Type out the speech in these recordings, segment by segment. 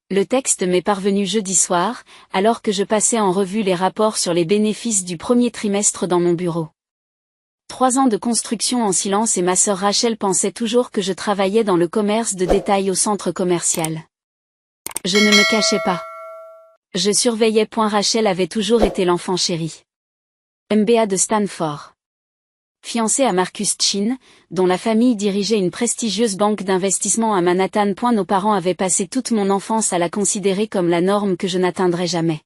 Le texte m'est parvenu jeudi soir, alors que je passais en revue les rapports sur les bénéfices du premier trimestre dans mon bureau. 3 ans de construction en silence et ma sœur Rachel pensait toujours que je travaillais dans le commerce de détail au centre commercial. Je ne me cachais pas. Je surveillais. Rachel avait toujours été l'enfant chéri. MBA de Stanford. Fiancée à Marcus Chin, dont la famille dirigeait une prestigieuse banque d'investissement à Manhattan. Nos parents avaient passé toute mon enfance à la considérer comme la norme que je n'atteindrais jamais.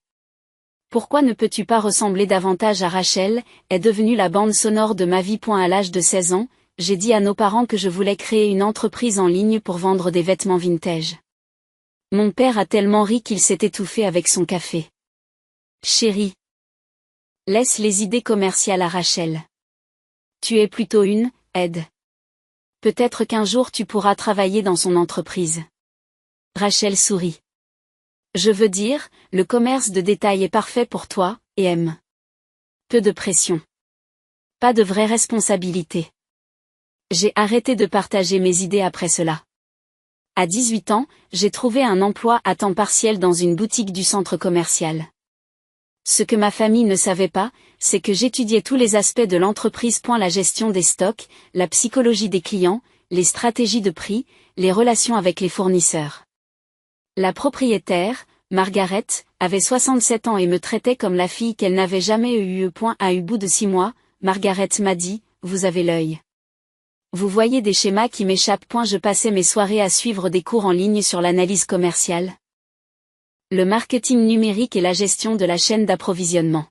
Pourquoi ne peux-tu pas ressembler davantage à Rachel, est devenue la bande sonore de ma vie. À l'âge de 16 ans, j'ai dit à nos parents que je voulais créer une entreprise en ligne pour vendre des vêtements vintage. Mon père a tellement ri qu'il s'est étouffé avec son café. Chérie, laisse les idées commerciales à Rachel. Tu es plutôt une aide. Peut-être qu'un jour tu pourras travailler dans son entreprise. Rachel sourit. Je veux dire, le commerce de détail est parfait pour toi, et aime. Peu de pression. Pas de vraie responsabilité. J'ai arrêté de partager mes idées après cela. À 18 ans, j'ai trouvé un emploi à temps partiel dans une boutique du centre commercial. Ce que ma famille ne savait pas, c'est que j'étudiais tous les aspects de l'entreprise. La gestion des stocks, la psychologie des clients, les stratégies de prix, les relations avec les fournisseurs. La propriétaire, Margaret, avait 67 ans et me traitait comme la fille qu'elle n'avait jamais eue. À bout de 6 mois, Margaret m'a dit, « Vous avez l'œil. Vous voyez des schémas qui m'échappent. » Je passais mes soirées à suivre des cours en ligne sur l'analyse commerciale, le marketing numérique et la gestion de la chaîne d'approvisionnement.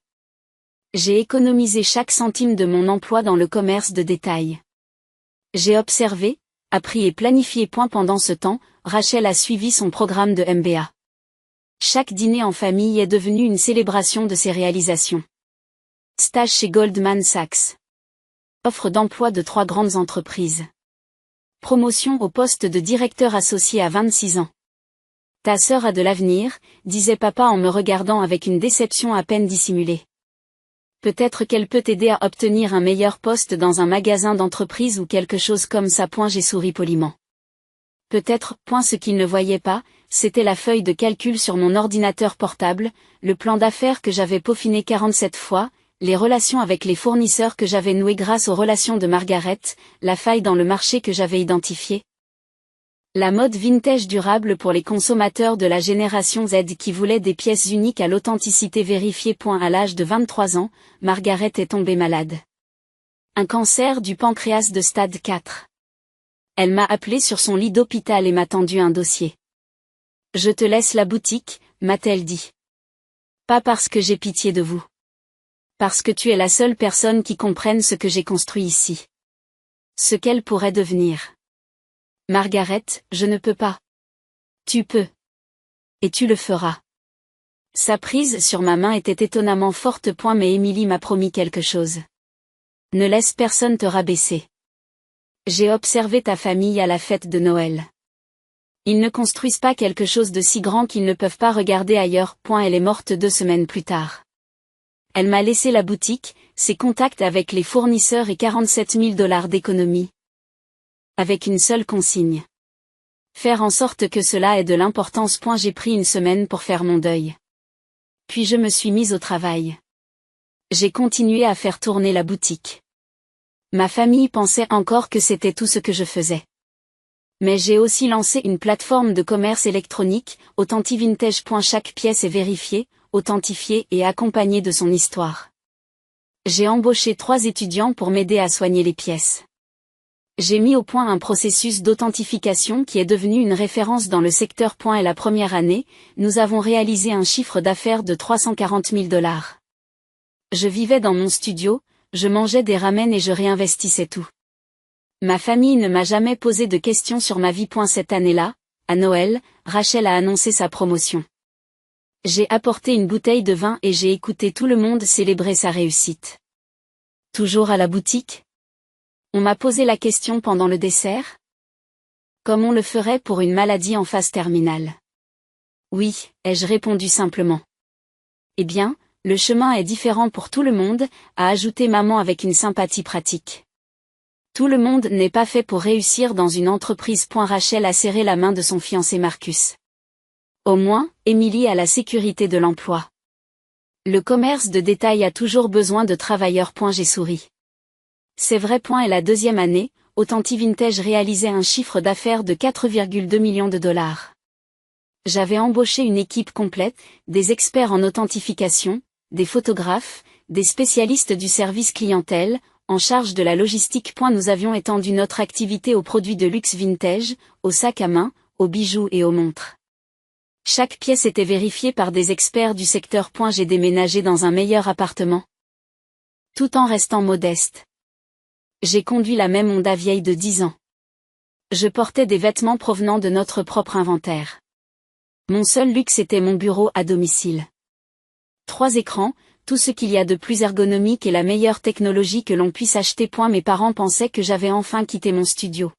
J'ai économisé chaque centime de mon emploi dans le commerce de détail. J'ai observé, appris et planifié. Pendant ce temps, Rachel a suivi son programme de MBA. Chaque dîner en famille est devenu une célébration de ses réalisations. Stage chez Goldman Sachs. Offre d'emploi de 3 grandes entreprises. Promotion au poste de directeur associé à 26 ans. Ta sœur a de l'avenir, disait papa en me regardant avec une déception à peine dissimulée. Peut-être qu'elle peut t'aider à obtenir un meilleur poste dans un magasin d'entreprise ou quelque chose comme ça. J'ai souri poliment. Peut-être. Ce qu'il ne voyait pas, c'était la feuille de calcul sur mon ordinateur portable, le plan d'affaires que j'avais peaufiné 47 fois, les relations avec les fournisseurs que j'avais nouées grâce aux relations de Margaret, la faille dans le marché que j'avais identifiée. La mode vintage durable pour les consommateurs de la génération Z qui voulaient des pièces uniques à l'authenticité vérifiée. À l'âge de 23 ans, Margaret est tombée malade. Un cancer du pancréas de stade 4. Elle m'a appelé sur son lit d'hôpital et m'a tendu un dossier. Je te laisse la boutique, m'a-t-elle dit. Pas parce que j'ai pitié de vous. Parce que tu es la seule personne qui comprenne ce que j'ai construit ici. Ce qu'elle pourrait devenir. Margaret, je ne peux pas. Tu peux. Et tu le feras. Sa prise sur ma main était étonnamment forte. Mais Émilie m'a promis quelque chose. Ne laisse personne te rabaisser. J'ai observé ta famille à la fête de Noël. Ils ne construisent pas quelque chose de si grand qu'ils ne peuvent pas regarder ailleurs. Elle est morte 2 semaines plus tard. Elle m'a laissé la boutique, ses contacts avec les fournisseurs et $47 000 d'économie. Avec une seule consigne. Faire en sorte que cela ait de l'importance. J'ai pris 1 semaine pour faire mon deuil. Puis je me suis mise au travail. J'ai continué à faire tourner la boutique. Ma famille pensait encore que c'était tout ce que je faisais. Mais j'ai aussi lancé une plateforme de commerce électronique, Authentivintage. Chaque pièce est vérifiée, authentifiée et accompagnée de son histoire. J'ai embauché 3 étudiants pour m'aider à soigner les pièces. J'ai mis au point un processus d'authentification qui est devenu une référence dans le secteur. Et la première année, nous avons réalisé un chiffre d'affaires de $340 000. Je vivais dans mon studio, je mangeais des ramen et je réinvestissais tout. Ma famille ne m'a jamais posé de questions sur ma vie. Cette année-là, à Noël, Rachel a annoncé sa promotion. J'ai apporté une bouteille de vin et j'ai écouté tout le monde célébrer sa réussite. Toujours à la boutique ? On m'a posé la question pendant le dessert ? Comme on le ferait pour une maladie en phase terminale. Oui, ai-je répondu simplement. Eh bien, le chemin est différent pour tout le monde, a ajouté maman avec une sympathie pratique. Tout le monde n'est pas fait pour réussir dans une entreprise. Rachel a serré la main de son fiancé Marcus. Au moins, Émilie a la sécurité de l'emploi. Le commerce de détail a toujours besoin de travailleurs. J'ai souri. C'est vrai. Et la deuxième année, Authentic Vintage réalisait un chiffre d'affaires de 4,2 millions de dollars. J'avais embauché une équipe complète, des experts en authentification, des photographes, des spécialistes du service clientèle, en charge de la logistique. Nous avions étendu notre activité aux produits de luxe vintage, aux sacs à main, aux bijoux et aux montres. Chaque pièce était vérifiée par des experts du secteur. J'ai déménagé dans un meilleur appartement. Tout en restant modeste. J'ai conduit la même Honda vieille de 10 ans. Je portais des vêtements provenant de notre propre inventaire. Mon seul luxe était mon bureau à domicile. 3 écrans, tout ce qu'il y a de plus ergonomique et la meilleure technologie que l'on puisse acheter. Mes parents pensaient que j'avais enfin quitté mon studio.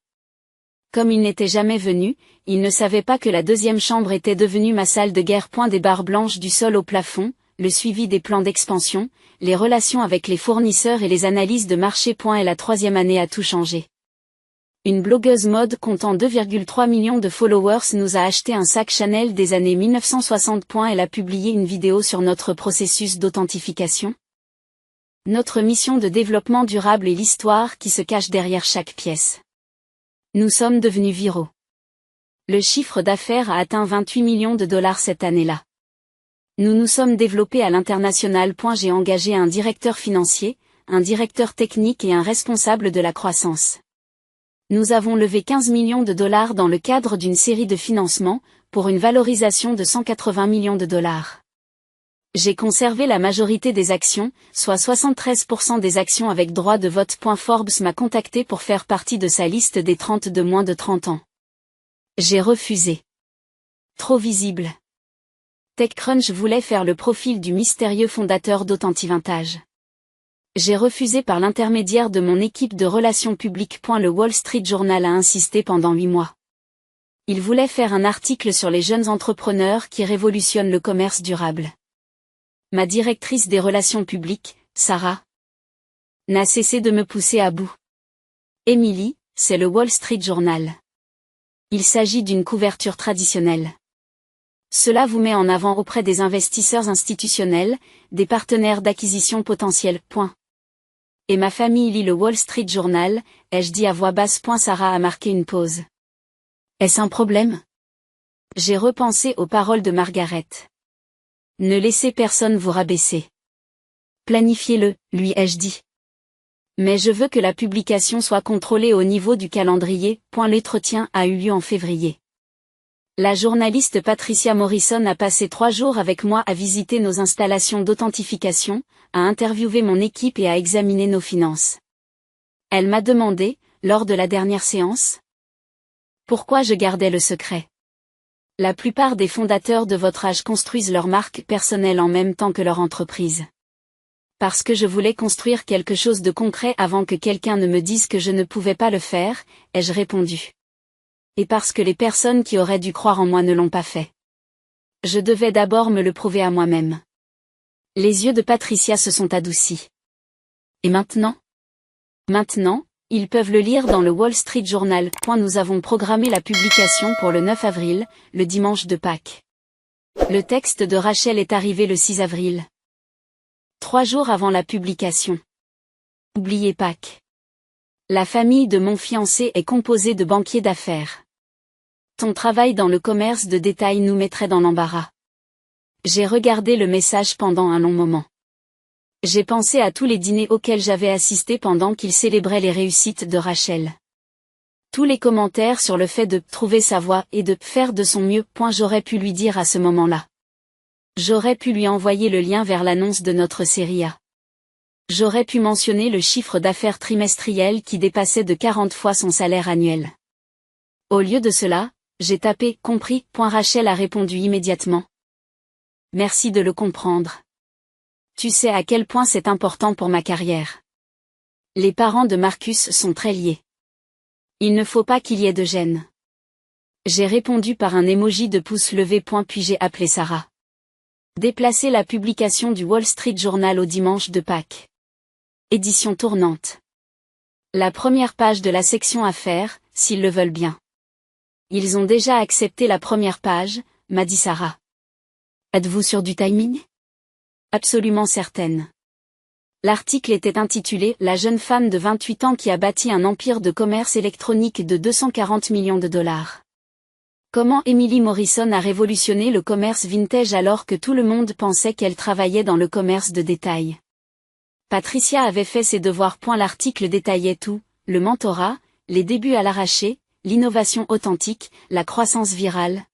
Comme ils n'étaient jamais venus, ils ne savaient pas que la deuxième chambre était devenue ma salle de guerre. Des barres blanches du sol au plafond, le suivi des plans d'expansion, les relations avec les fournisseurs et les analyses de marché. Et la troisième année a tout changé. Une blogueuse mode comptant 2,3 millions de followers nous a acheté un sac Chanel des années 1960. Elle a publié une vidéo sur notre processus d'authentification. Notre mission de développement durable et l'histoire qui se cache derrière chaque pièce. Nous sommes devenus viraux. Le chiffre d'affaires a atteint 28 millions de dollars cette année-là. Nous nous sommes développés à l'international. J'ai engagé un directeur financier, un directeur technique et un responsable de la croissance. Nous avons levé 15 millions de dollars dans le cadre d'une série de financements, pour une valorisation de 180 millions de dollars. J'ai conservé la majorité des actions, soit 73% des actions avec droit de vote. Forbes m'a contacté pour faire partie de sa liste des 30 de moins de 30 ans. J'ai refusé. Trop visible. TechCrunch voulait faire le profil du mystérieux fondateur d'Authentic Vintage. J'ai refusé par l'intermédiaire de mon équipe de relations publiques. Le Wall Street Journal a insisté pendant 8 mois. Il voulait faire un article sur les jeunes entrepreneurs qui révolutionnent le commerce durable. Ma directrice des relations publiques, Sarah, n'a cessé de me pousser à bout. Émilie, c'est le Wall Street Journal. Il s'agit d'une couverture traditionnelle. Cela vous met en avant auprès des investisseurs institutionnels, des partenaires d'acquisition potentiels. Et ma famille lit le Wall Street Journal, ai-je dit à voix basse. Sarah a marqué une pause. Est-ce un problème? J'ai repensé aux paroles de Margaret. Ne laissez personne vous rabaisser. Planifiez-le, lui ai-je dit. Mais je veux que la publication soit contrôlée au niveau du calendrier. L'entretien a eu lieu en février. La journaliste Patricia Morrison a passé 3 jours avec moi à visiter nos installations d'authentification, à interviewer mon équipe et à examiner nos finances. Elle m'a demandé, lors de la dernière séance, pourquoi je gardais le secret. La plupart des fondateurs de votre âge construisent leur marque personnelle en même temps que leur entreprise. Parce que je voulais construire quelque chose de concret avant que quelqu'un ne me dise que je ne pouvais pas le faire, ai-je répondu. Et parce que les personnes qui auraient dû croire en moi ne l'ont pas fait. Je devais d'abord me le prouver à moi-même. Les yeux de Patricia se sont adoucis. Et maintenant? Maintenant, ils peuvent le lire dans le Wall Street Journal. Nous avons programmé la publication pour le 9 avril, le dimanche de Pâques. Le texte de Rachel est arrivé le 6 avril. 3 jours avant la publication. Oubliez Pâques. La famille de mon fiancé est composée de banquiers d'affaires. Ton travail dans le commerce de détail nous mettrait dans l'embarras. J'ai regardé le message pendant un long moment. J'ai pensé à tous les dîners auxquels j'avais assisté pendant qu'il célébrait les réussites de Rachel. Tous les commentaires sur le fait de trouver sa voie et de faire de son mieux. J'aurais pu lui dire à ce moment-là. J'aurais pu lui envoyer le lien vers l'annonce de notre série A. J'aurais pu mentionner le chiffre d'affaires trimestriel qui dépassait de 40 fois son salaire annuel. Au lieu de cela, j'ai tapé « compris ». Rachel a répondu immédiatement. Merci de le comprendre. Tu sais à quel point c'est important pour ma carrière. Les parents de Marcus sont très liés. Il ne faut pas qu'il y ait de gêne. J'ai répondu par un emoji de pouce levé. Puis j'ai appelé Sarah. Déplacer la publication du Wall Street Journal au dimanche de Pâques. Édition tournante. La première page de la section affaires, s'ils le veulent bien. Ils ont déjà accepté la première page, m'a dit Sarah. Êtes-vous sûre du timing? Absolument certaine. L'article était intitulé « La jeune femme de 28 ans qui a bâti un empire de commerce électronique de 240 millions de dollars. Comment Emily Morrison a révolutionné le commerce vintage alors que tout le monde pensait qu'elle travaillait dans le commerce de détail. » Patricia avait fait ses devoirs. L'article détaillait tout, le mentorat, les débuts à l'arraché, l'innovation authentique, la croissance virale,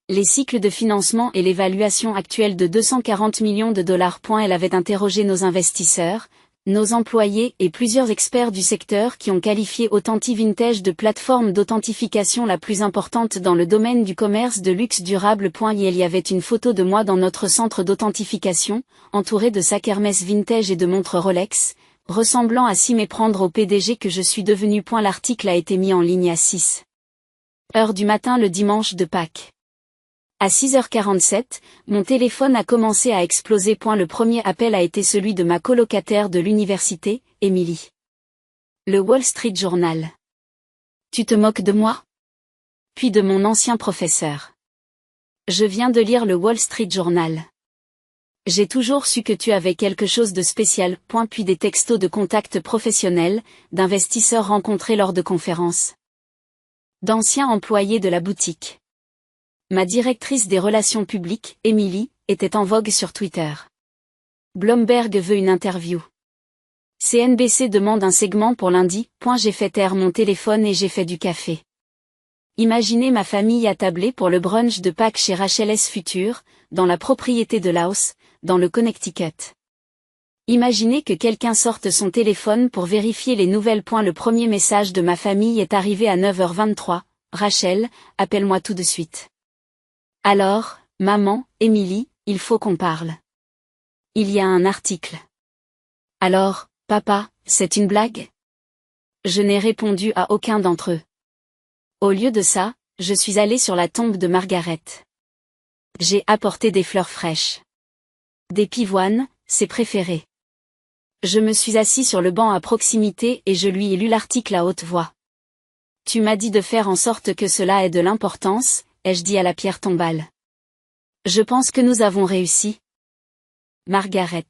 les cycles de financement et l'évaluation actuelle de 240 millions de dollars. Elle avait interrogé nos investisseurs, nos employés et plusieurs experts du secteur qui ont qualifié Authentic Vintage de plateforme d'authentification la plus importante dans le domaine du commerce de luxe durable. Il y avait une photo de moi dans notre centre d'authentification, entouré de sacs Hermès vintage et de montres Rolex, ressemblant à s'y méprendre au PDG que je suis devenu. L'article a été mis en ligne à 6h du matin le dimanche de Pâques. À 6h47, mon téléphone a commencé à exploser. Le premier appel a été celui de ma colocataire de l'université, Emily. Le Wall Street Journal. Tu te moques de moi? Puis de mon ancien professeur. Je viens de lire le Wall Street Journal. J'ai toujours su que tu avais quelque chose de spécial. Puis des textos de contacts professionnels, d'investisseurs rencontrés lors de conférences, d'anciens employés de la boutique. Ma directrice des relations publiques, Emily, était en vogue sur Twitter. Bloomberg veut une interview. CNBC demande un segment pour lundi. J'ai fait taire mon téléphone et j'ai fait du café. Imaginez ma famille attablée pour le brunch de Pâques chez Rachel S. Future, dans la propriété de Laos, dans le Connecticut. Imaginez que quelqu'un sorte son téléphone pour vérifier les nouvelles. Le premier message de ma famille est arrivé à 9h23. Rachel, appelle-moi tout de suite. Alors, maman, Emily, il faut qu'on parle. Il y a un article. Alors, papa, c'est une blague? Je n'ai répondu à aucun d'entre eux. Au lieu de ça, je suis allée sur la tombe de Margaret. J'ai apporté des fleurs fraîches. Des pivoines, ses préférées. Je me suis assis sur le banc à proximité et je lui ai lu l'article à haute voix. Tu m'as dit de faire en sorte que cela ait de l'importance, ai-je dit à la pierre tombale. Je pense que nous avons réussi. Margaret.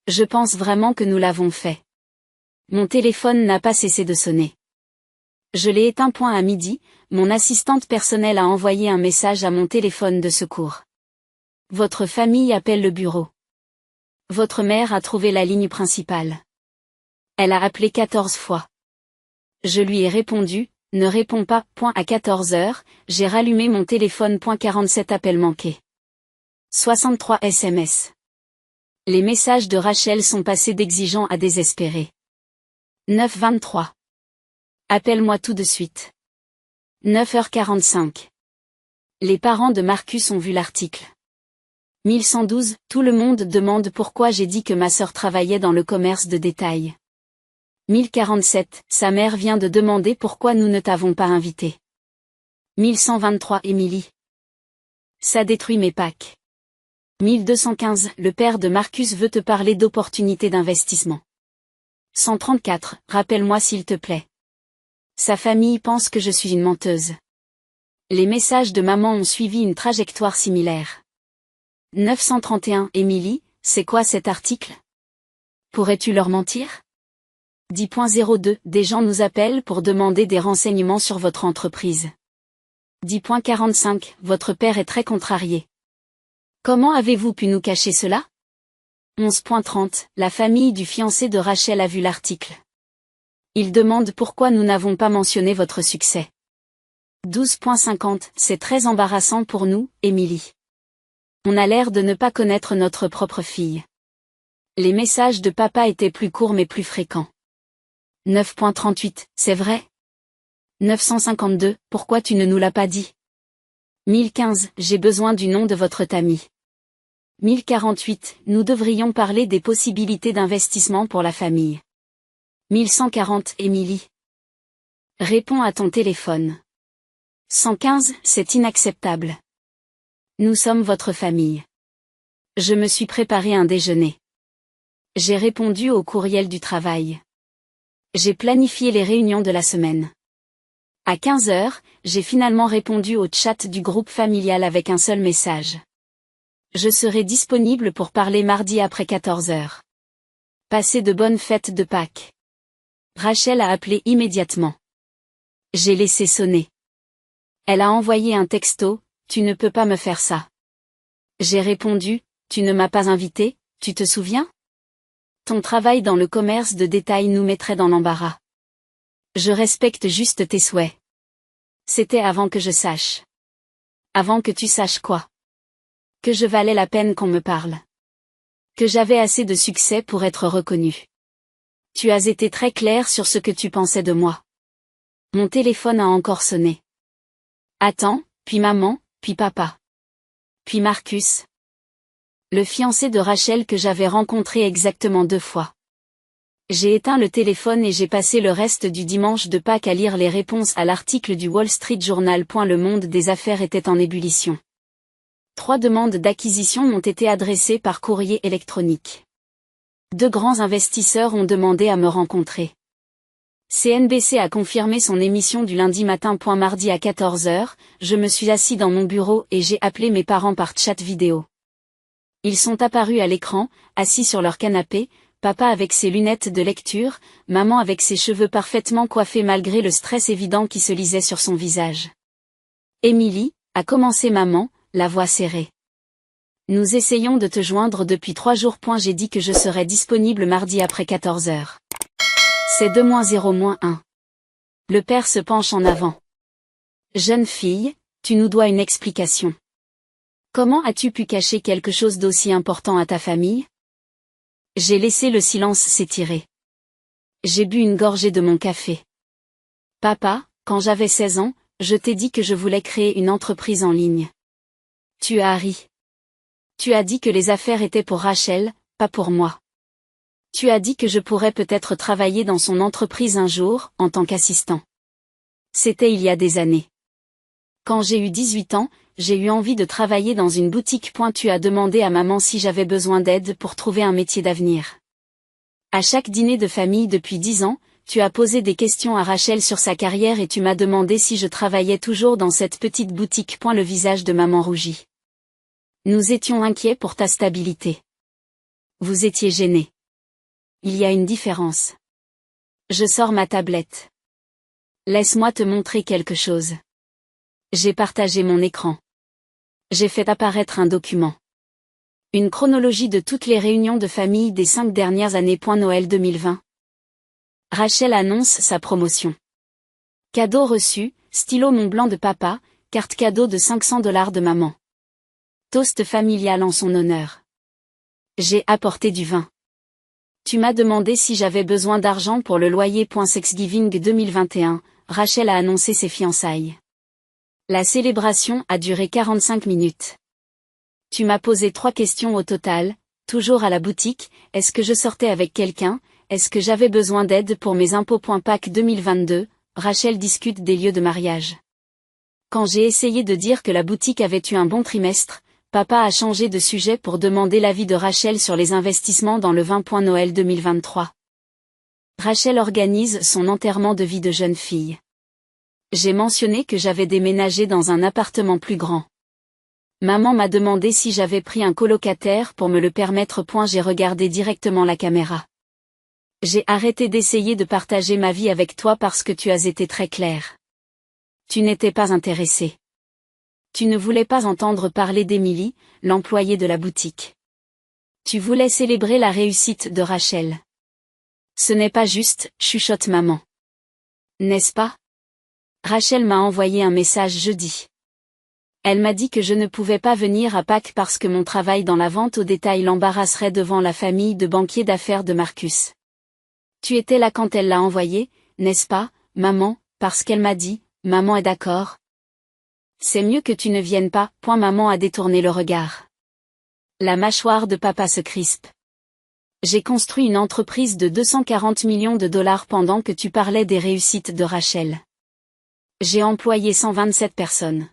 Je pense vraiment que nous l'avons fait. Mon téléphone n'a pas cessé de sonner. Je l'ai éteint. À midi, mon assistante personnelle a envoyé un message à mon téléphone de secours. Votre famille appelle le bureau. Votre mère a trouvé la ligne principale. Elle a appelé 14 fois. Je lui ai répondu, ne réponds pas. À 14h, j'ai rallumé mon téléphone. 47 appels manqués. 63 SMS. Les messages de Rachel sont passés d'exigeants à désespérés. 9h23. Appelle-moi tout de suite. 9h45. Les parents de Marcus ont vu l'article. 1112, tout le monde demande pourquoi j'ai dit que ma sœur travaillait dans le commerce de détail. 1047, sa mère vient de demander pourquoi nous ne t'avons pas invité. 1123, Emily. Ça détruit mes Pâques. 1215, le père de Marcus veut te parler d'opportunités d'investissement. 134, rappelle-moi s'il te plaît. Sa famille pense que je suis une menteuse. Les messages de maman ont suivi une trajectoire similaire. 931, Emily, c'est quoi cet article? Pourrais-tu leur mentir? 10.02, des gens nous appellent pour demander des renseignements sur votre entreprise. 10.45, votre père est très contrarié. Comment avez-vous pu nous cacher cela? 11.30, la famille du fiancé de Rachel a vu l'article. Ils demandent pourquoi nous n'avons pas mentionné votre succès. 12.50, c'est très embarrassant pour nous, Emily. On a l'air de ne pas connaître notre propre fille. Les messages de papa étaient plus courts mais plus fréquents. 9.38, c'est vrai? 952, pourquoi tu ne nous l'as pas dit? 1015, j'ai besoin du nom de votre Tammy. 1048, nous devrions parler des possibilités d'investissement pour la famille. 1140, Emily. Réponds à ton téléphone. 115, c'est inacceptable. Nous sommes votre famille. Je me suis préparé un déjeuner. J'ai répondu au courriel du travail. J'ai planifié les réunions de la semaine. À 15 heures, j'ai finalement répondu au chat du groupe familial avec un seul message. Je serai disponible pour parler mardi après 14 heures. Passez de bonnes fêtes de Pâques. Rachel a appelé immédiatement. J'ai laissé sonner. Elle a envoyé un texto, tu ne peux pas me faire ça. J'ai répondu, tu ne m'as pas invité, tu te souviens? Ton travail dans le commerce de détail nous mettrait dans l'embarras. Je respecte juste tes souhaits. C'était avant que je sache. Avant que tu saches quoi? Que je valais la peine qu'on me parle. Que j'avais assez de succès pour être reconnu. Tu as été très clair sur ce que tu pensais de moi. Mon téléphone a encore sonné. Attends, puis maman, puis papa. Puis Marcus. Le fiancé de Rachel que j'avais rencontré exactement 2 fois. J'ai éteint le téléphone et j'ai passé le reste du dimanche de Pâques à lire les réponses à l'article du Wall Street Journal. Le monde des affaires était en ébullition. 3 demandes d'acquisition m'ont été adressées par courrier électronique. 2 grands investisseurs ont demandé à me rencontrer. CNBC a confirmé son émission du lundi matin. Mardi à 14 heures, je me suis assis dans mon bureau et j'ai appelé mes parents par chat vidéo. Ils sont apparus à l'écran, assis sur leur canapé, papa avec ses lunettes de lecture, maman avec ses cheveux parfaitement coiffés malgré le stress évident qui se lisait sur son visage. Émilie, a commencé maman, la voix serrée. Nous essayons de te joindre depuis 3 jours. J'ai dit que je serais disponible mardi après 14 heures. C'est 2-0-1. Le père se penche en avant. Jeune fille, tu nous dois une explication. Comment as-tu pu cacher quelque chose d'aussi important à ta famille? J'ai laissé le silence s'étirer. J'ai bu une gorgée de mon café. Papa, quand j'avais 16 ans, je t'ai dit que je voulais créer une entreprise en ligne. Tu as ri. Tu as dit que les affaires étaient pour Rachel, pas pour moi. Tu as dit que je pourrais peut-être travailler dans son entreprise un jour, en tant qu'assistant. C'était il y a des années. Quand j'ai eu 18 ans, j'ai eu envie de travailler dans une boutique. Tu as demandé à maman si j'avais besoin d'aide pour trouver un métier d'avenir. À chaque dîner de famille depuis 10 ans, tu as posé des questions à Rachel sur sa carrière et tu m'as demandé si je travaillais toujours dans cette petite boutique. Le visage de maman rougit. Nous étions inquiets pour ta stabilité. Vous étiez gênés. Il y a une différence. Je sors ma tablette. Laisse-moi te montrer quelque chose. J'ai partagé mon écran. J'ai fait apparaître un document. Une chronologie de toutes les réunions de famille des 5 dernières années. Noël 2020. Rachel annonce sa promotion. Cadeau reçu, stylo Montblanc de papa, carte cadeau de $500 de maman. Toast familial en son honneur. J'ai apporté du vin. Tu m'as demandé si j'avais besoin d'argent pour le loyer. Thanksgiving 2021, Rachel a annoncé ses fiançailles. La célébration a duré 45 minutes. Tu m'as posé 3 questions au total, toujours à la boutique, est-ce que je sortais avec quelqu'un, est-ce que j'avais besoin d'aide pour mes impôts. Pâques 2022, Rachel discute des lieux de mariage. Quand j'ai essayé de dire que la boutique avait eu un bon trimestre, papa a changé de sujet pour demander l'avis de Rachel sur les investissements dans le vin. Noël 2023. Rachel organise son enterrement de vie de jeune fille. J'ai mentionné que j'avais déménagé dans un appartement plus grand. Maman m'a demandé si j'avais pris un colocataire pour me le permettre. J'ai regardé directement la caméra. J'ai arrêté d'essayer de partager ma vie avec toi parce que tu as été très clair. Tu n'étais pas intéressé. Tu ne voulais pas entendre parler d'Émilie, l'employée de la boutique. Tu voulais célébrer la réussite de Rachel. Ce n'est pas juste, chuchote maman. N'est-ce pas? Rachel m'a envoyé un message jeudi. Elle m'a dit que je ne pouvais pas venir à Pâques parce que mon travail dans la vente au détail l'embarrasserait devant la famille de banquiers d'affaires de Marcus. Tu étais là quand elle l'a envoyé, n'est-ce pas, maman, parce qu'elle m'a dit, maman est d'accord. C'est mieux que tu ne viennes pas. Maman a détourné le regard. La mâchoire de papa se crispe. J'ai construit une entreprise de $240 millions pendant que tu parlais des réussites de Rachel. J'ai employé 127 personnes.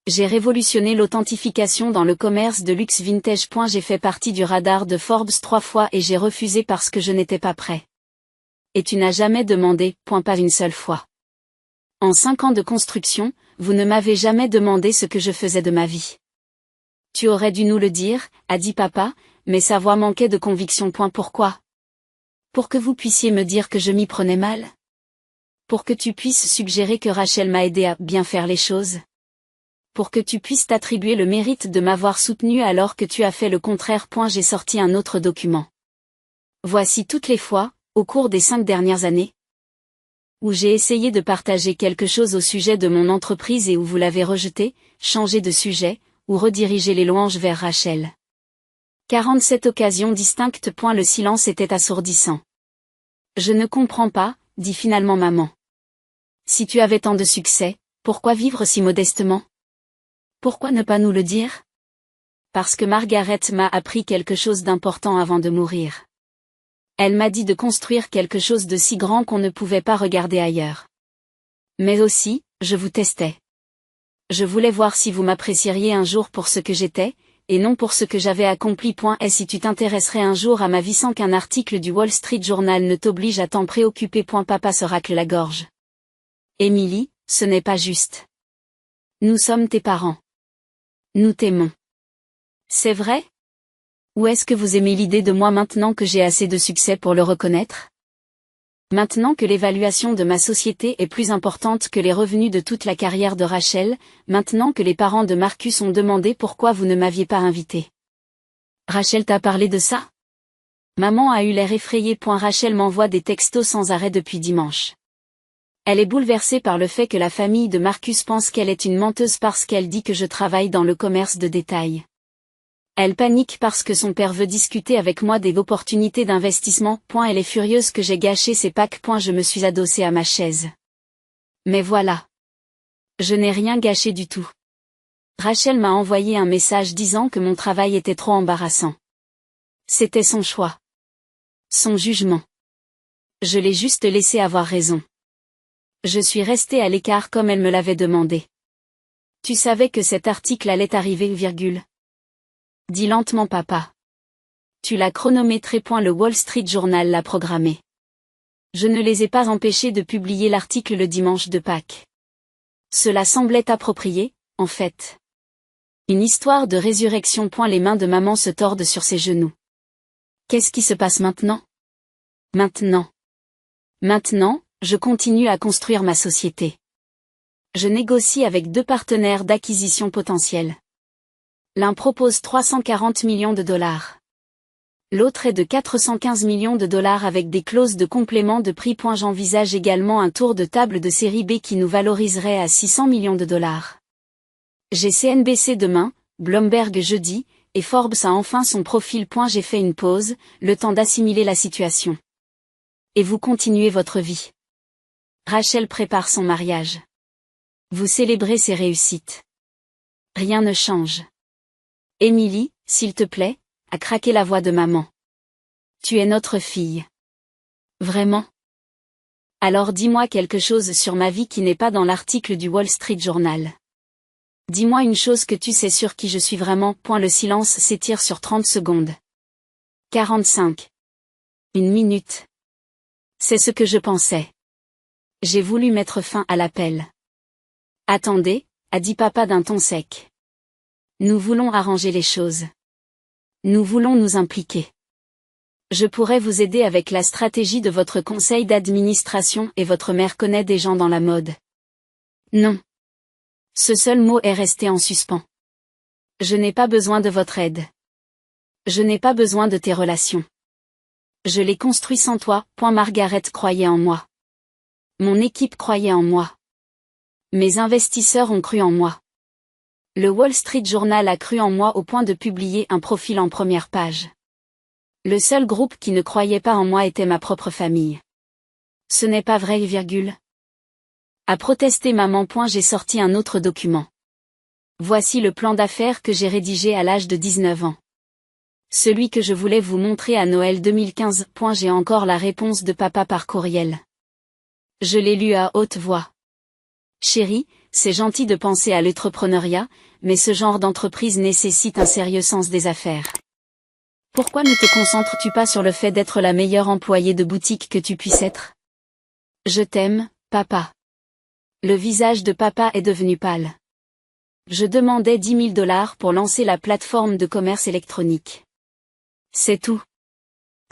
J'ai révolutionné l'authentification dans le commerce de luxe vintage. J'ai fait partie du radar de Forbes 3 fois et j'ai refusé parce que je n'étais pas prêt. Et tu n'as jamais demandé, pas une seule fois. En 5 ans de construction, vous ne m'avez jamais demandé ce que je faisais de ma vie. Tu aurais dû nous le dire, a dit papa, mais sa voix manquait de conviction. Pourquoi? Pour que vous puissiez me dire que je m'y prenais mal? Pour que tu puisses suggérer que Rachel m'a aidé à bien faire les choses? Pour que tu puisses t'attribuer le mérite de m'avoir soutenu alors que tu as fait le contraire. J'ai sorti un autre document. Voici toutes les fois, au cours des 5 dernières années, où j'ai essayé de partager quelque chose au sujet de mon entreprise et où vous l'avez rejeté, changé de sujet, ou redirigé les louanges vers Rachel. 47 occasions distinctes. Le silence était assourdissant. Je ne comprends pas, dit finalement maman. Si tu avais tant de succès, pourquoi vivre si modestement? Pourquoi ne pas nous le dire? Parce que Margaret m'a appris quelque chose d'important avant de mourir. Elle m'a dit de construire quelque chose de si grand qu'on ne pouvait pas regarder ailleurs. Mais aussi, je vous testais. Je voulais voir si vous m'apprécieriez un jour pour ce que j'étais, et non pour ce que j'avais accompli. Et si tu t'intéresserais un jour à ma vie sans qu'un article du Wall Street Journal ne t'oblige à t'en préoccuper. Papa se racle la gorge. Émilie, ce n'est pas juste. Nous sommes tes parents. Nous t'aimons. C'est vrai? Ou est-ce que vous aimez l'idée de moi maintenant que j'ai assez de succès pour le reconnaître? Maintenant que l'évaluation de ma société est plus importante que les revenus de toute la carrière de Rachel, maintenant que les parents de Marcus ont demandé pourquoi vous ne m'aviez pas invité. Rachel t'a parlé de ça? Maman a eu l'air effrayée. Rachel m'envoie des textos sans arrêt depuis dimanche. Elle est bouleversée par le fait que la famille de Marcus pense qu'elle est une menteuse parce qu'elle dit que je travaille dans le commerce de détail. Elle panique parce que son père veut discuter avec moi des opportunités d'investissement. Elle est furieuse que j'ai gâché ses packs. Je me suis adossée à ma chaise. Mais voilà. Je n'ai rien gâché du tout. Rachel m'a envoyé un message disant que mon travail était trop embarrassant. C'était son choix. Son jugement. Je l'ai juste laissé avoir raison. Je suis restée à l'écart comme elle me l'avait demandé. Tu savais que cet article allait arriver, dit lentement papa. Tu l'as chronométré. Le Wall Street Journal l'a programmé. Je ne les ai pas empêchés de publier l'article le dimanche de Pâques. Cela semblait approprié, en fait. Une histoire de résurrection. Les mains de maman se tordent sur ses genoux. Qu'est-ce qui se passe maintenant? Maintenant, je continue à construire ma société. Je négocie avec 2 partenaires d'acquisition potentiels. L'un propose 340 millions de dollars. L'autre est de 415 millions de dollars avec des clauses de complément de prix. J'envisage également un tour de table de série B qui nous valoriserait à 600 millions de dollars. J'ai CNBC demain, Bloomberg jeudi, et Forbes a enfin son profil. J'ai fait une pause, le temps d'assimiler la situation. Et vous continuez votre vie. Rachel prépare son mariage. Vous célébrez ses réussites. Rien ne change. Émilie, s'il te plaît, a craqué la voix de maman. Tu es notre fille. Vraiment? Alors dis-moi quelque chose sur ma vie qui n'est pas dans l'article du Wall Street Journal. Dis-moi une chose que tu sais sur qui je suis vraiment. Le silence s'étire sur 30 secondes. 45. 1 minute. C'est ce que je pensais. J'ai voulu mettre fin à l'appel. Attendez, a dit papa d'un ton sec. Nous voulons arranger les choses. Nous voulons nous impliquer. Je pourrais vous aider avec la stratégie de votre conseil d'administration et votre mère connaît des gens dans la mode. Non. Ce seul mot est resté en suspens. Je n'ai pas besoin de votre aide. Je n'ai pas besoin de tes relations. Je l'ai construit sans toi. Margaret croyait en moi. Mon équipe croyait en moi. Mes investisseurs ont cru en moi. Le Wall Street Journal a cru en moi au point de publier un profil en première page. Le seul groupe qui ne croyait pas en moi était ma propre famille. Ce n'est pas vrai, a protesté maman. J'ai sorti un autre document. Voici le plan d'affaires que j'ai rédigé à l'âge de 19 ans. Celui que je voulais vous montrer à Noël 2015. J'ai encore la réponse de papa par courriel. Je l'ai lu à haute voix. Chérie, c'est gentil de penser à l'entrepreneuriat, mais ce genre d'entreprise nécessite un sérieux sens des affaires. Pourquoi ne te concentres-tu pas sur le fait d'être la meilleure employée de boutique que tu puisses être? Je t'aime, papa. Le visage de papa est devenu pâle. Je demandais 10 000 $ pour lancer la plateforme de commerce électronique. C'est tout.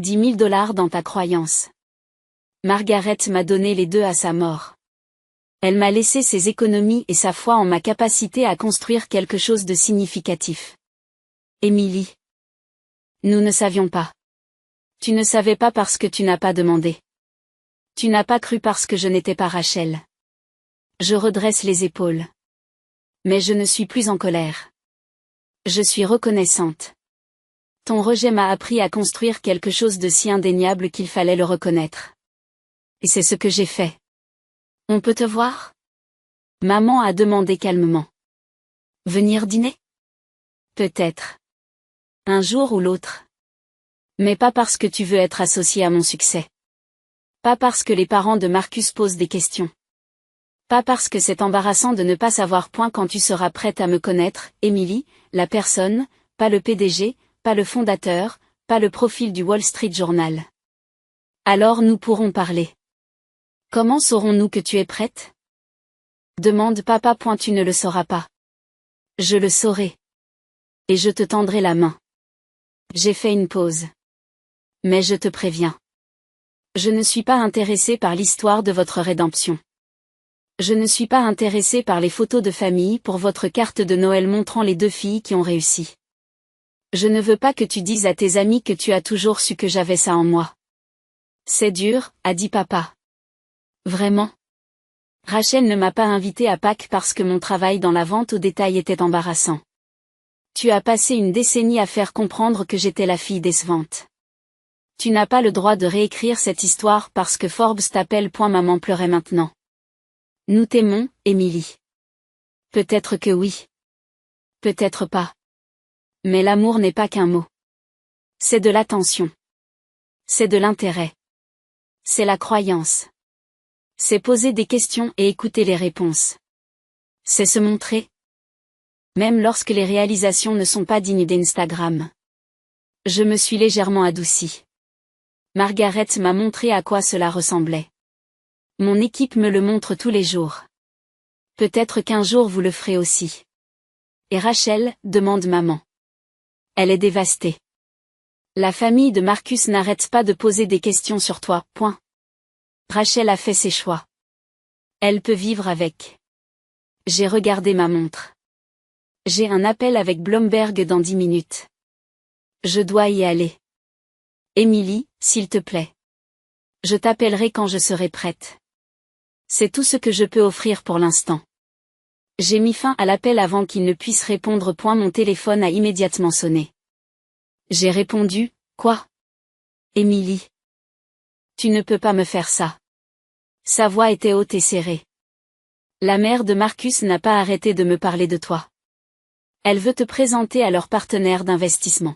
10 000 $ dans ta croyance. Margaret m'a donné les deux à sa mort. Elle m'a laissé ses économies et sa foi en ma capacité à construire quelque chose de significatif. Émilie. Nous ne savions pas. Tu ne savais pas parce que tu n'as pas demandé. Tu n'as pas cru parce que je n'étais pas Rachel. Je redresse les épaules. Mais je ne suis plus en colère. Je suis reconnaissante. Ton rejet m'a appris à construire quelque chose de si indéniable qu'il fallait le reconnaître. Et c'est ce que j'ai fait. On peut te voir ? Maman a demandé calmement. Venir dîner ? Peut-être. Un jour ou l'autre. Mais pas parce que tu veux être associé à mon succès. Pas parce que les parents de Marcus posent des questions. Pas parce que c'est embarrassant de ne pas savoir point quand tu seras prête à me connaître, Émilie, la personne, pas le PDG, pas le fondateur, pas le profil du Wall Street Journal. Alors nous pourrons parler. Comment saurons-nous que tu es prête ? Demande papa. Tu ne le sauras pas. Je le saurai. Et je te tendrai la main. J'ai fait une pause. Mais je te préviens. Je ne suis pas intéressée par l'histoire de votre rédemption. Je ne suis pas intéressée par les photos de famille pour votre carte de Noël montrant les 2 filles qui ont réussi. Je ne veux pas que tu dises à tes amis que tu as toujours su que j'avais ça en moi. C'est dur, a dit papa. Vraiment ? Rachel ne m'a pas invité à Pâques parce que mon travail dans la vente au détail était embarrassant. Tu as passé une décennie à faire comprendre que j'étais la fille décevante. Tu n'as pas le droit de réécrire cette histoire parce que Forbes t'appelle. Maman pleurait maintenant. Nous t'aimons, Émilie. Peut-être que oui. Peut-être pas. Mais l'amour n'est pas qu'un mot. C'est de l'attention. C'est de l'intérêt. C'est la croyance. C'est poser des questions et écouter les réponses. C'est se montrer. Même lorsque les réalisations ne sont pas dignes d'Instagram. Je me suis légèrement adoucie. Margaret m'a montré à quoi cela ressemblait. Mon équipe me le montre tous les jours. Peut-être qu'un jour vous le ferez aussi. Et Rachel, demande maman. Elle est dévastée. La famille de Marcus n'arrête pas de poser des questions sur toi. Rachel a fait ses choix. Elle peut vivre avec. J'ai regardé ma montre. J'ai un appel avec Bloomberg dans 10 minutes. Je dois y aller. Émilie, s'il te plaît. Je t'appellerai quand je serai prête. C'est tout ce que je peux offrir pour l'instant. J'ai mis fin à l'appel avant qu'il ne puisse répondre. Mon téléphone a immédiatement sonné. J'ai répondu, quoi ? Émilie. Tu ne peux pas me faire ça. Sa voix était haute et serrée. La mère de Marcus n'a pas arrêté de me parler de toi. Elle veut te présenter à leur partenaire d'investissement.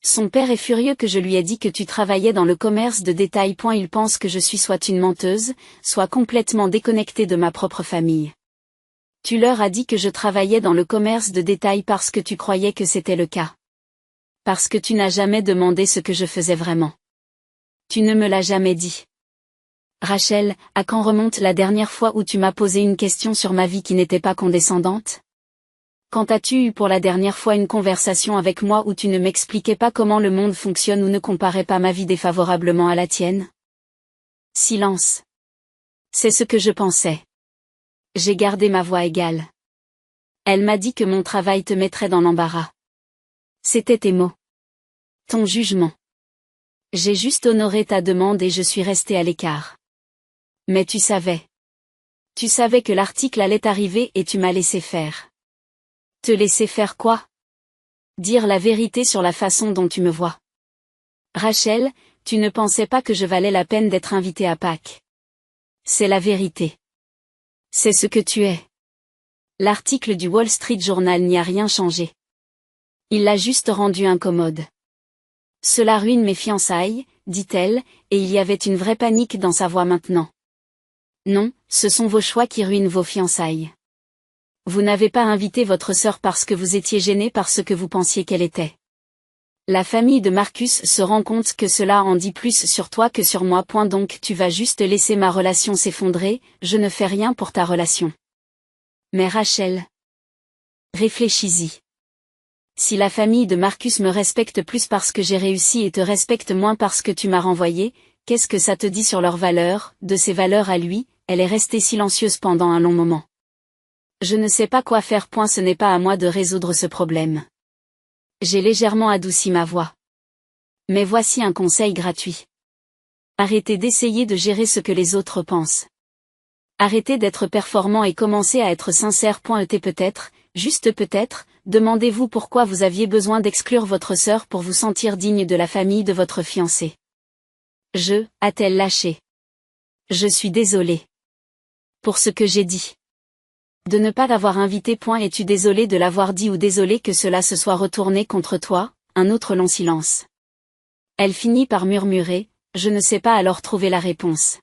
Son père est furieux que je lui ai dit que tu travaillais dans le commerce de détail. Il pense que je suis soit une menteuse, soit complètement déconnectée de ma propre famille. Tu leur as dit que je travaillais dans le commerce de détail parce que tu croyais que c'était le cas. Parce que tu n'as jamais demandé ce que je faisais vraiment. Tu ne me l'as jamais dit. Rachel, à quand remonte la dernière fois où tu m'as posé une question sur ma vie qui n'était pas condescendante ? Quand as-tu eu pour la dernière fois une conversation avec moi où tu ne m'expliquais pas comment le monde fonctionne ou ne comparais pas ma vie défavorablement à la tienne ? Silence. C'est ce que je pensais. J'ai gardé ma voix égale. Elle m'a dit que mon travail te mettrait dans l'embarras. C'était tes mots. Ton jugement. J'ai juste honoré ta demande et je suis restée à l'écart. Mais tu savais. Tu savais que l'article allait arriver et tu m'as laissé faire. Te laisser faire quoi ? Dire la vérité sur la façon dont tu me vois. Rachel, tu ne pensais pas que je valais la peine d'être invitée à Pâques. C'est la vérité. C'est ce que tu es. L'article du Wall Street Journal n'y a rien changé. Il l'a juste rendu incommode. Cela ruine mes fiançailles, dit-elle, et il y avait une vraie panique dans sa voix maintenant. Non, ce sont vos choix qui ruinent vos fiançailles. Vous n'avez pas invité votre sœur parce que vous étiez gêné par ce que vous pensiez qu'elle était. La famille de Marcus se rend compte que cela en dit plus sur toi que sur moi. Donc tu vas juste laisser ma relation s'effondrer, je ne fais rien pour ta relation. Mais Rachel, réfléchis-y. Si la famille de Marcus me respecte plus parce que j'ai réussi et te respecte moins parce que tu m'as renvoyé, qu'est-ce que ça te dit sur leurs valeurs, de ses valeurs à lui? Elle est restée silencieuse pendant un long moment. Je ne sais pas quoi faire. Ce n'est pas à moi de résoudre ce problème. J'ai légèrement adouci ma voix. Mais voici un conseil gratuit. Arrêtez d'essayer de gérer ce que les autres pensent. Arrêtez d'être performant et commencez à être sincère. Et peut-être, juste peut-être, demandez-vous pourquoi vous aviez besoin d'exclure votre sœur pour vous sentir digne de la famille de votre fiancé. A-t-elle lâché? Je suis désolée. Pour ce que j'ai dit. De ne pas l'avoir invité. Es-tu désolé de l'avoir dit ou désolé que cela se soit retourné contre toi? Un autre long silence. Elle finit par murmurer, je ne sais pas. Alors trouver la réponse.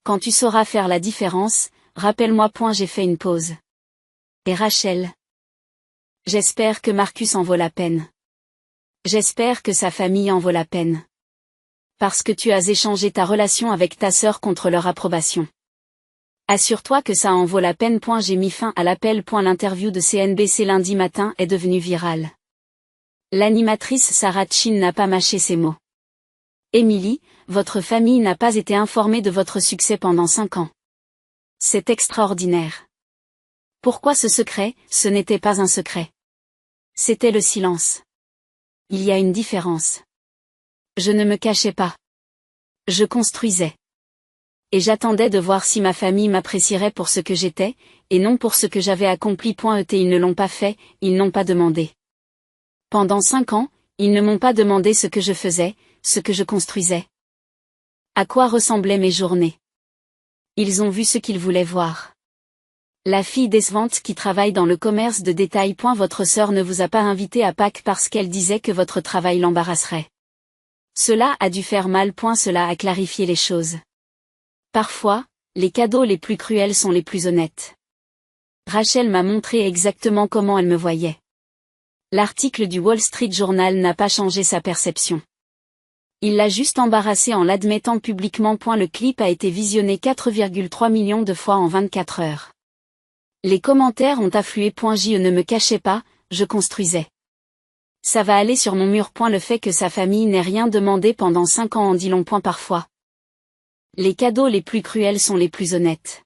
Quand tu sauras faire la différence, rappelle-moi. J'ai fait une pause. Et Rachel? J'espère que Marcus en vaut la peine. J'espère que sa famille en vaut la peine. Parce que tu as échangé ta relation avec ta sœur contre leur approbation. Assure-toi que ça en vaut la peine. J'ai mis fin à l'appel. L'interview de CNBC lundi matin est devenue virale. L'animatrice Sarah Chin n'a pas mâché ses mots. Emily, votre famille n'a pas été informée de votre succès pendant 5 ans. C'est extraordinaire. Pourquoi ce secret? Ce n'était pas un secret. C'était le silence. Il y a une différence. Je ne me cachais pas. Je construisais. Et j'attendais de voir si ma famille m'apprécierait pour ce que j'étais, et non pour ce que j'avais accompli. Ils ne l'ont pas fait, ils n'ont pas demandé. Pendant 5 ans, ils ne m'ont pas demandé ce que je faisais, ce que je construisais. À quoi ressemblaient mes journées? Ils ont vu ce qu'ils voulaient voir. La fille décevante qui travaille dans le commerce de détail. Votre sœur ne vous a pas invité à Pâques parce qu'elle disait que votre travail l'embarrasserait. Cela a dû faire mal. Cela a clarifié les choses. Parfois, les cadeaux les plus cruels sont les plus honnêtes. Rachel m'a montré exactement comment elle me voyait. L'article du Wall Street Journal n'a pas changé sa perception. Il l'a juste embarrassée en l'admettant publiquement. Le clip a été visionné 4,3 millions de fois en 24 heures. Les commentaires ont afflué. Je ne me cachais pas, je construisais. Ça va aller sur mon mur. Le fait que sa famille n'ait rien demandé pendant 5 ans en dit long. Parfois. Les cadeaux les plus cruels sont les plus honnêtes.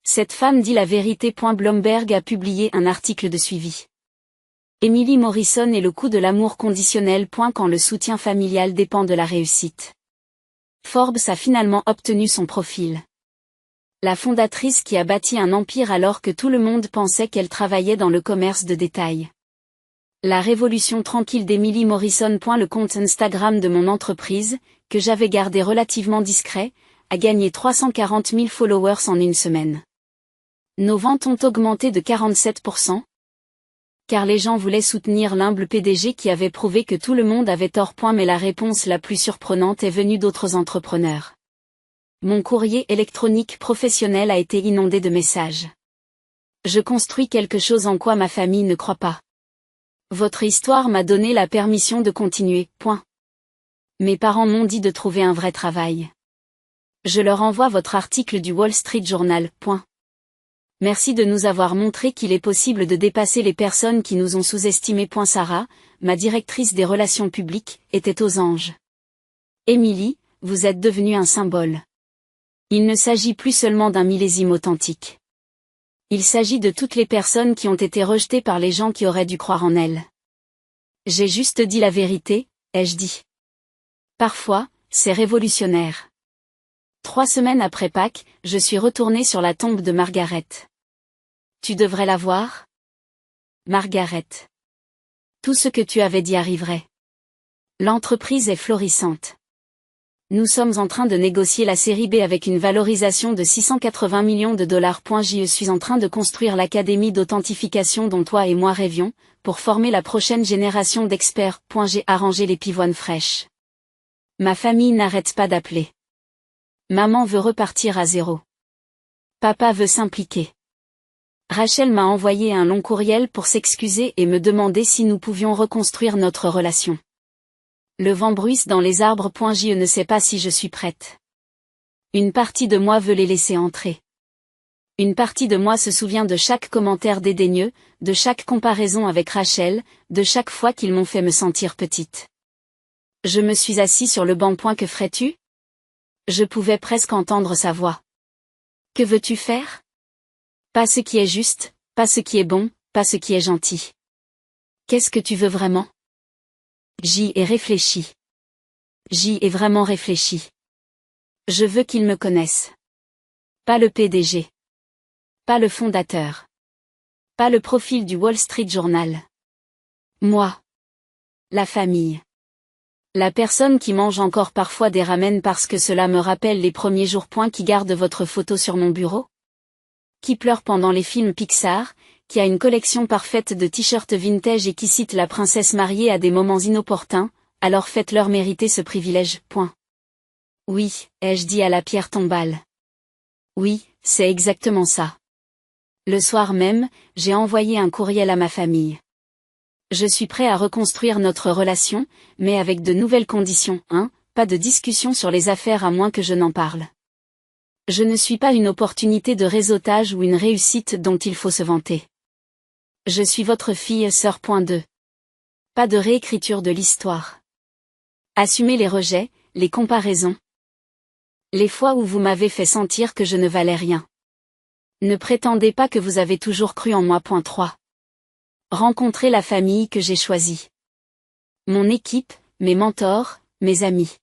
Cette femme dit la vérité. Bloomberg a publié un article de suivi. Emily Morrison et le coût de l'amour conditionnel. Quand le soutien familial dépend de la réussite. Forbes a finalement obtenu son profil. La fondatrice qui a bâti un empire alors que tout le monde pensait qu'elle travaillait dans le commerce de détail. La révolution tranquille d'Emily Morrison. Le compte Instagram de mon entreprise, que j'avais gardé relativement discret, a gagné 340 000 followers en une semaine. Nos ventes ont augmenté de 47%. Car les gens voulaient soutenir l'humble PDG qui avait prouvé que tout le monde avait tort. Mais la réponse la plus surprenante est venue d'autres entrepreneurs. Mon courrier électronique professionnel a été inondé de messages. Je construis quelque chose en quoi ma famille ne croit pas. Votre histoire m'a donné la permission de continuer. Mes parents m'ont dit de trouver un vrai travail. Je leur envoie votre article du Wall Street Journal. Merci de nous avoir montré qu'il est possible de dépasser les personnes qui nous ont sous-estimés. Sarah, ma directrice des relations publiques, était aux anges. Emily, vous êtes devenue un symbole. Il ne s'agit plus seulement d'un millésime authentique. Il s'agit de toutes les personnes qui ont été rejetées par les gens qui auraient dû croire en elles. J'ai juste dit la vérité, ai-je dit. Parfois, c'est révolutionnaire. 3 semaines après Pâques, je suis retournée sur la tombe de Margaret. Tu devrais la voir? Margaret. Tout ce que tu avais dit arriverait. L'entreprise est florissante. Nous sommes en train de négocier la série B avec une valorisation de 680 millions de dollars. Je suis en train de construire l'académie d'authentification dont toi et moi rêvions, pour former la prochaine génération d'experts. J'ai arrangé les pivoines fraîches. Ma famille n'arrête pas d'appeler. Maman veut repartir à zéro. Papa veut s'impliquer. Rachel m'a envoyé un long courriel pour s'excuser et me demander si nous pouvions reconstruire notre relation. Le vent bruisse dans les arbres. Je ne sais pas si je suis prête. Une partie de moi veut les laisser entrer. Une partie de moi se souvient de chaque commentaire dédaigneux, de chaque comparaison avec Rachel, de chaque fois qu'ils m'ont fait me sentir petite. Je me suis assis sur le banc. Que ferais-tu? Je pouvais presque entendre sa voix. Que veux-tu faire? Pas ce qui est juste, pas ce qui est bon, pas ce qui est gentil. Qu'est-ce que tu veux vraiment? J'y ai réfléchi. J'y ai vraiment réfléchi. Je veux qu'ils me connaissent. Pas le PDG. Pas le fondateur. Pas le profil du Wall Street Journal. Moi. La famille. La personne qui mange encore parfois des ramen parce que cela me rappelle les premiers jours. Qui garde votre photo sur mon bureau? Qui pleure pendant les films Pixar, qui a une collection parfaite de t-shirts vintage et qui cite la princesse mariée à des moments inopportuns, alors faites-leur mériter ce privilège. Oui, ai-je dit à la pierre tombale. Oui, c'est exactement ça. Le soir même, j'ai envoyé un courriel à ma famille. Je suis prêt à reconstruire notre relation, mais avec de nouvelles conditions. Pas de discussion sur les affaires à moins que je n'en parle. Je ne suis pas une opportunité de réseautage ou une réussite dont il faut se vanter. Je suis votre fille sœur. Pas de réécriture de l'histoire. Assumez les rejets, les comparaisons. Les fois où vous m'avez fait sentir que je ne valais rien. Ne prétendez pas que vous avez toujours cru en moi. 3. Rencontrez la famille que j'ai choisie. Mon équipe, mes mentors, mes amis.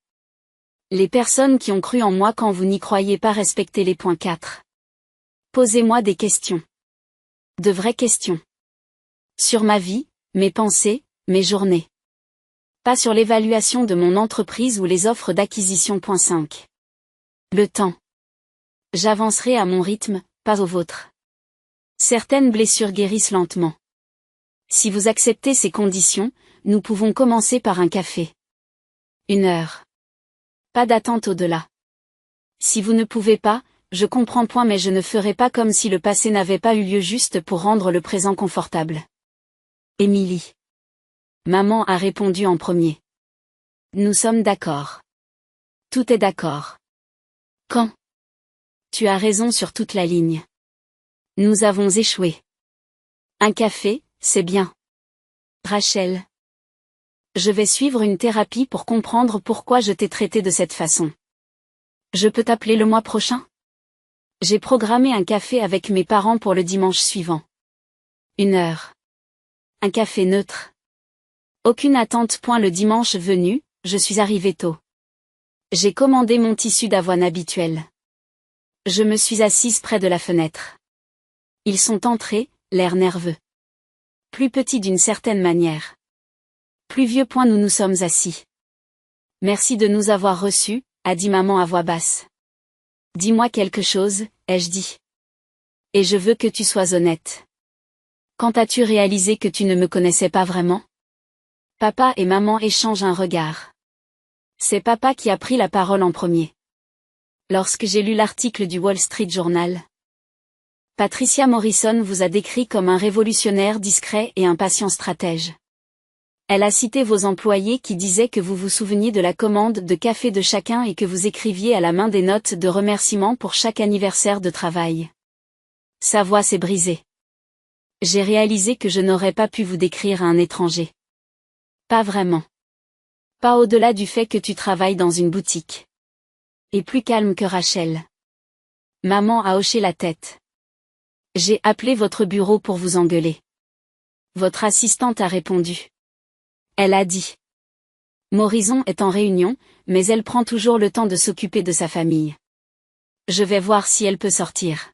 Les personnes qui ont cru en moi quand vous n'y croyez pas. Respectez les. 4. Posez-moi des questions. De vraies questions. Sur ma vie, mes pensées, mes journées. Pas sur l'évaluation de mon entreprise ou les offres d'acquisition. 5. Le temps. J'avancerai à mon rythme, pas au vôtre. Certaines blessures guérissent lentement. Si vous acceptez ces conditions, nous pouvons commencer par un café. 1 heure. Pas d'attente au-delà. Si vous ne pouvez pas, je comprends. Mais je ne ferai pas comme si le passé n'avait pas eu lieu juste pour rendre le présent confortable. Émilie. Maman a répondu en premier. Nous sommes d'accord. Tout est d'accord. Quand? Tu as raison sur toute la ligne. Nous avons échoué. Un café, c'est bien. Rachel. Je vais suivre une thérapie pour comprendre pourquoi je t'ai traité de cette façon. Je peux t'appeler le mois prochain? J'ai programmé un café avec mes parents pour le dimanche suivant. 1 heure. Un café neutre. Aucune attente. Le dimanche venu, je suis arrivée tôt. J'ai commandé mon tissu d'avoine habituel. Je me suis assise près de la fenêtre. Ils sont entrés, l'air nerveux. Plus petits d'une certaine manière. Plus vieux. Nous nous sommes assis. Merci de nous avoir reçus, a dit maman à voix basse. Dis-moi quelque chose, ai-je dit. Et je veux que tu sois honnête. Quand as-tu réalisé que tu ne me connaissais pas vraiment? Papa et maman échangent un regard. C'est papa qui a pris la parole en premier. Lorsque j'ai lu l'article du Wall Street Journal, Patricia Morrison vous a décrit comme un révolutionnaire discret et un patient stratège. Elle a cité vos employés qui disaient que vous vous souveniez de la commande de café de chacun et que vous écriviez à la main des notes de remerciement pour chaque anniversaire de travail. Sa voix s'est brisée. J'ai réalisé que je n'aurais pas pu vous décrire à un étranger. Pas vraiment. Pas au-delà du fait que tu travailles dans une boutique. Et plus calme que Rachel. Maman a hoché la tête. J'ai appelé votre bureau pour vous engueuler. Votre assistante a répondu. Elle a dit. Morrison est en réunion, mais elle prend toujours le temps de s'occuper de sa famille. Je vais voir si elle peut sortir.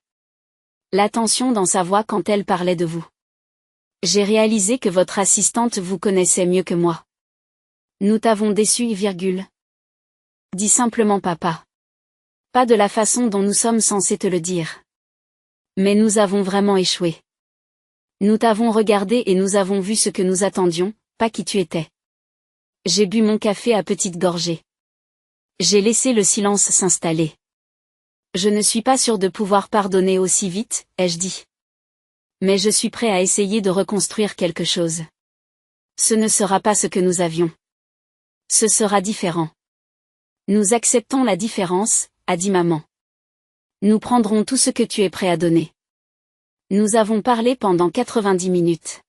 L'attention dans sa voix quand elle parlait de vous. J'ai réalisé que votre assistante vous connaissait mieux que moi. Nous t'avons déçu, Dis simplement papa. Pas de la façon dont nous sommes censés te le dire. Mais nous avons vraiment échoué. Nous t'avons regardé et nous avons vu ce que nous attendions, pas qui tu étais. J'ai bu mon café à petites gorgées. J'ai laissé le silence s'installer. Je ne suis pas sûre de pouvoir pardonner aussi vite, ai-je dit. Mais je suis prêt à essayer de reconstruire quelque chose. Ce ne sera pas ce que nous avions. Ce sera différent. Nous acceptons la différence, a dit maman. Nous prendrons tout ce que tu es prêt à donner. Nous avons parlé pendant 90 minutes.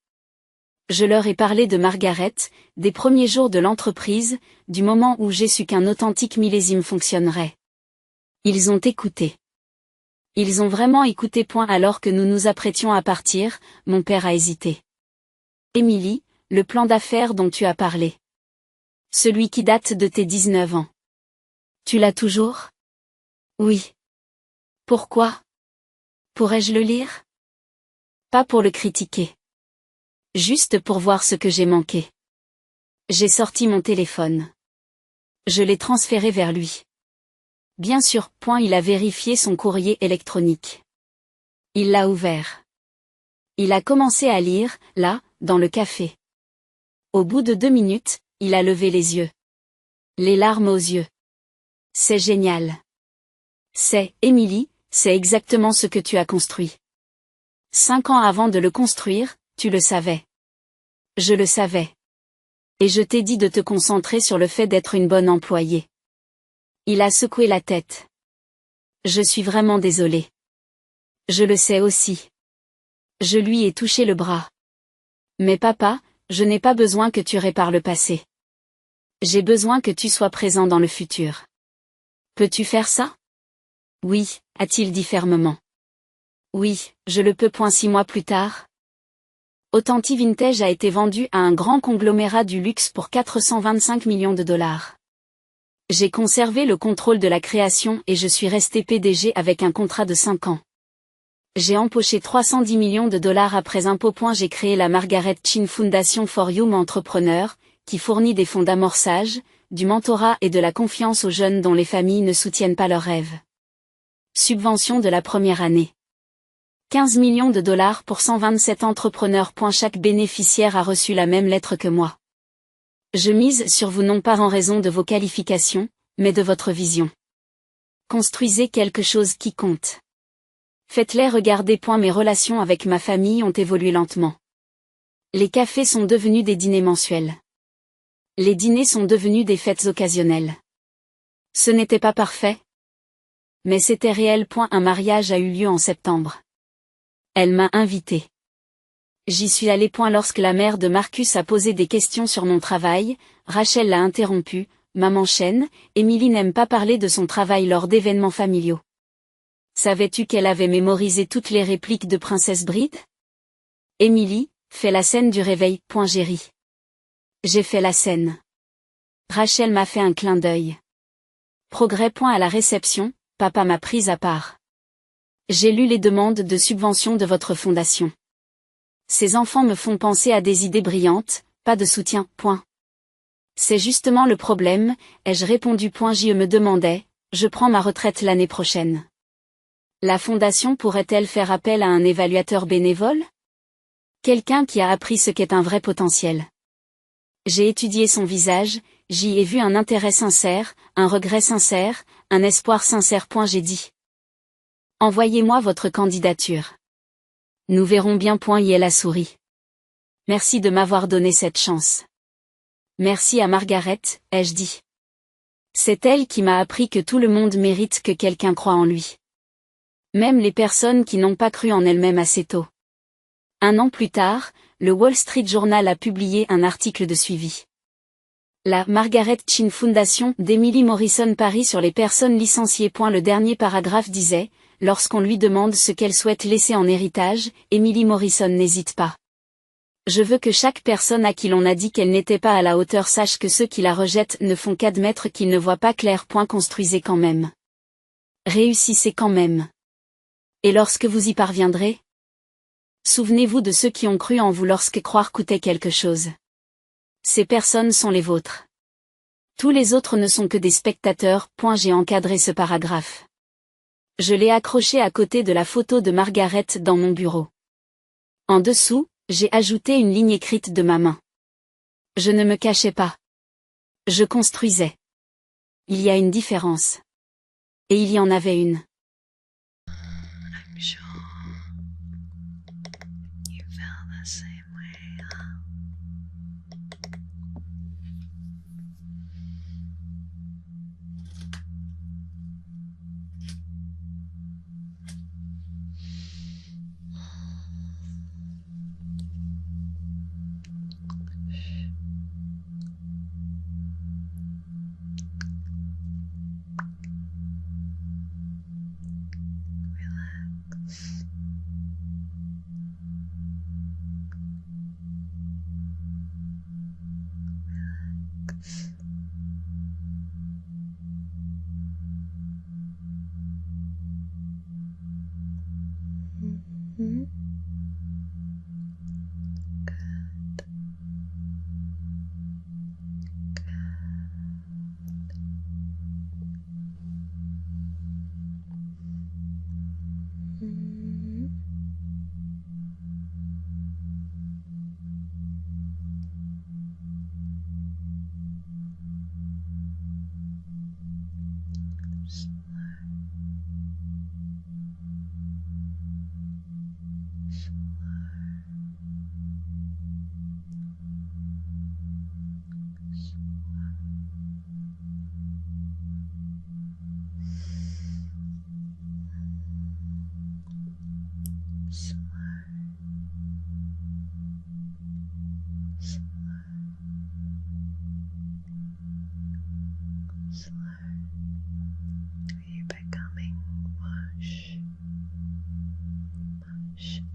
Je leur ai parlé de Margaret, des premiers jours de l'entreprise, du moment où j'ai su qu'un authentique millésime fonctionnerait. Ils ont écouté. Ils ont vraiment écouté. Alors que nous nous apprêtions à partir, mon père a hésité. Émilie, le plan d'affaires dont tu as parlé. Celui qui date de tes 19 ans. Tu l'as toujours? Oui. Pourquoi? Pourrais-je le lire? Pas pour le critiquer. Juste pour voir ce que j'ai manqué. J'ai sorti mon téléphone. Je l'ai transféré vers lui. Bien sûr, il a vérifié son courrier électronique. Il l'a ouvert. Il a commencé à lire, là, dans le café. Au bout de 2 minutes, il a levé les yeux. Les larmes aux yeux. C'est génial. Émilie, c'est exactement ce que tu as construit. 5 ans avant de le construire, tu le savais. Je le savais. Et je t'ai dit de te concentrer sur le fait d'être une bonne employée. Il a secoué la tête. Je suis vraiment désolée. Je le sais aussi. Je lui ai touché le bras. Mais papa, je n'ai pas besoin que tu répares le passé. J'ai besoin que tu sois présent dans le futur. Peux-tu faire ça? Oui, a-t-il dit fermement. Oui, je le peux. 6 mois plus tard. Authentic Vintage a été vendu à un grand conglomérat du luxe pour 425 millions de dollars. J'ai conservé le contrôle de la création et je suis resté PDG avec un contrat de 5 ans. J'ai empoché 310 millions de dollars après impôts. J'ai créé la Margaret Chin Foundation for Young Entrepreneurs, qui fournit des fonds d'amorçage, du mentorat et de la confiance aux jeunes dont les familles ne soutiennent pas leurs rêves. Subvention de la première année. 15 millions de dollars pour 127 entrepreneurs. Chaque bénéficiaire a reçu la même lettre que moi. Je mise sur vous non pas en raison de vos qualifications, mais de votre vision. Construisez quelque chose qui compte. Faites-les regarder. Mes relations avec ma famille ont évolué lentement. Les cafés sont devenus des dîners mensuels. Les dîners sont devenus des fêtes occasionnelles. Ce n'était pas parfait, mais c'était réel. Un mariage a eu lieu en septembre. Elle m'a invité. J'y suis allé. Lorsque la mère de Marcus a posé des questions sur mon travail, Rachel l'a interrompu. Maman chaîne, Émilie n'aime pas parler de son travail lors d'événements familiaux. Savais-tu qu'elle avait mémorisé toutes les répliques de Princesse Bride? Émilie, fais la scène du réveil. J'ai ri. J'ai fait la scène. Rachel m'a fait un clin d'œil. Progrès. À la réception, papa m'a prise à part. J'ai lu les demandes de subvention de votre fondation. Ces enfants me font penser à des idées brillantes, pas de soutien. C'est justement le problème, ai-je répondu. Je me demandais, je prends ma retraite l'année prochaine. La fondation pourrait-elle faire appel à un évaluateur bénévole? Quelqu'un qui a appris ce qu'est un vrai potentiel. J'ai étudié son visage, j'y ai vu un intérêt sincère, un regret sincère, un espoir sincère. J'ai dit. Envoyez-moi votre candidature. Nous verrons bien. Elle a souri. Merci de m'avoir donné cette chance. Merci à Margaret, ai-je dit. C'est elle qui m'a appris que tout le monde mérite que quelqu'un croie en lui. Même les personnes qui n'ont pas cru en elles-mêmes assez tôt. 1 an plus tard, le Wall Street Journal a publié un article de suivi. La Margaret Chin Foundation d'Emily Morrison parie sur les personnes licenciées. Le dernier paragraphe disait, lorsqu'on lui demande ce qu'elle souhaite laisser en héritage, Emily Morrison n'hésite pas. Je veux que chaque personne à qui l'on a dit qu'elle n'était pas à la hauteur sache que ceux qui la rejettent ne font qu'admettre qu'ils ne voient pas clair. Construisez quand même. Réussissez quand même. Et lorsque vous y parviendrez? Souvenez-vous de ceux qui ont cru en vous lorsque croire coûtait quelque chose. Ces personnes sont les vôtres. Tous les autres ne sont que des spectateurs. J'ai encadré ce paragraphe. Je l'ai accroché à côté de la photo de Margaret dans mon bureau. En dessous, j'ai ajouté une ligne écrite de ma main. Je ne me cachais pas. Je construisais. Il y a une différence. Et il y en avait une. Mm-hmm. Mm-hmm. You're becoming mush,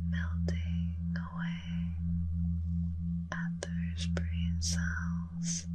melting away at those brain cells.